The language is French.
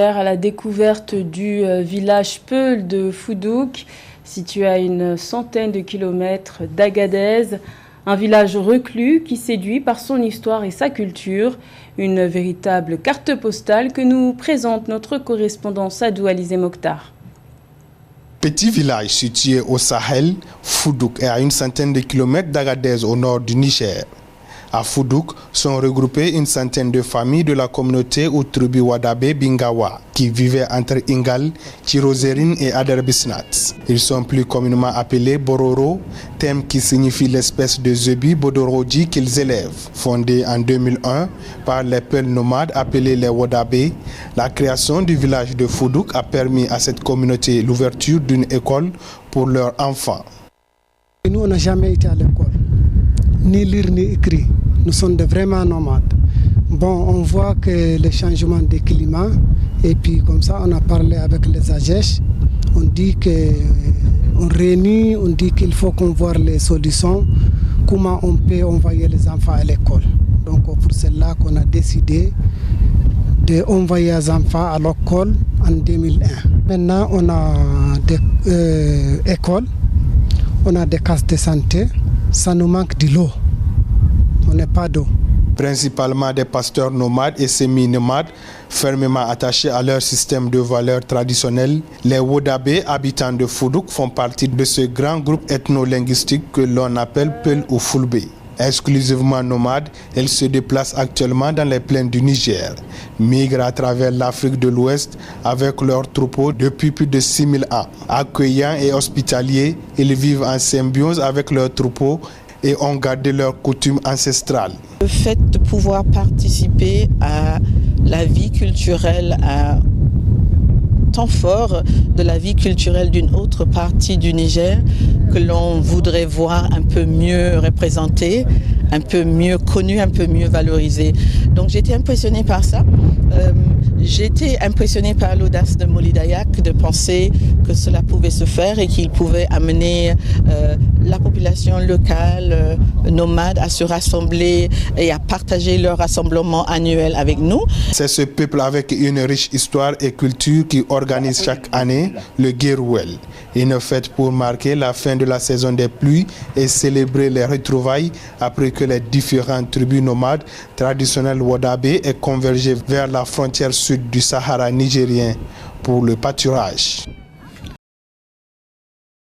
À la découverte du village Peul de Foudouk, situé à une centaine de kilomètres d'Agadez, un village reclus qui séduit par son histoire et sa culture, une véritable carte postale que nous présente notre correspondant Sadou Alizé Mokhtar. Petit village situé au Sahel, Foudouk est à une centaine de kilomètres d'Agadez au nord du Niger. À Foudouk sont regroupées une centaine de familles de la communauté ou tribu Wadabe Bingawa qui vivaient entre Ingal, Tirozérine et Aderbisnat. Ils sont plus communément appelés Bororo, thème qui signifie l'espèce de zébi Bodoroji qu'ils élèvent. Fondé en 2001 par les Peuls nomades appelés les Wadabe, la création du village de Foudouk a permis à cette communauté l'ouverture d'une école pour leurs enfants. Nous, on n'a jamais été à l'école, ni lire ni écrire. Nous sommes vraiment nomades. Bon, on voit que le changement de climat, et puis comme ça, on a parlé avec les AGES. On dit qu'on réunit, on dit qu'il faut qu'on voit les solutions, comment on peut envoyer les enfants à l'école. Donc, pour cela qu'on a décidé d'envoyer les enfants à l'école en 2001. Maintenant, on a des écoles, on a des cases de santé, ça nous manque de l'eau. On n'a pas d'eau. Principalement des pasteurs nomades et semi-nomades, fermement attachés à leur système de valeurs traditionnelles, les Wodabé, habitants de Foudouk, font partie de ce grand groupe ethno-linguistique que l'on appelle Peul ou Fulbe. Exclusivement nomades, elles se déplacent actuellement dans les plaines du Niger, migrent à travers l'Afrique de l'Ouest avec leurs troupeaux depuis plus de 6000 ans. Accueillants et hospitaliers, ils vivent en symbiose avec leurs troupeaux et ont gardé leurs coutumes ancestrales. Le fait de pouvoir participer à la vie culturelle, à temps fort de la vie culturelle d'une autre partie du Niger que l'on voudrait voir un peu mieux représentée, un peu mieux connue, un peu mieux valorisée. Donc j'ai été impressionnée par ça. J'ai été impressionnée par l'audace de Moli Dayak de penser que cela pouvait se faire et qu'il pouvait amener la population locale, nomade, à se rassembler et à partager leur rassemblement annuel avec nous. C'est ce peuple avec une riche histoire et culture qui organise chaque année le Gerouel, une fête pour marquer la fin de la saison des pluies et célébrer les retrouvailles après que les différentes tribus nomades traditionnelles Wodabé aient convergé vers la frontière sud du Sahara nigérien pour le pâturage.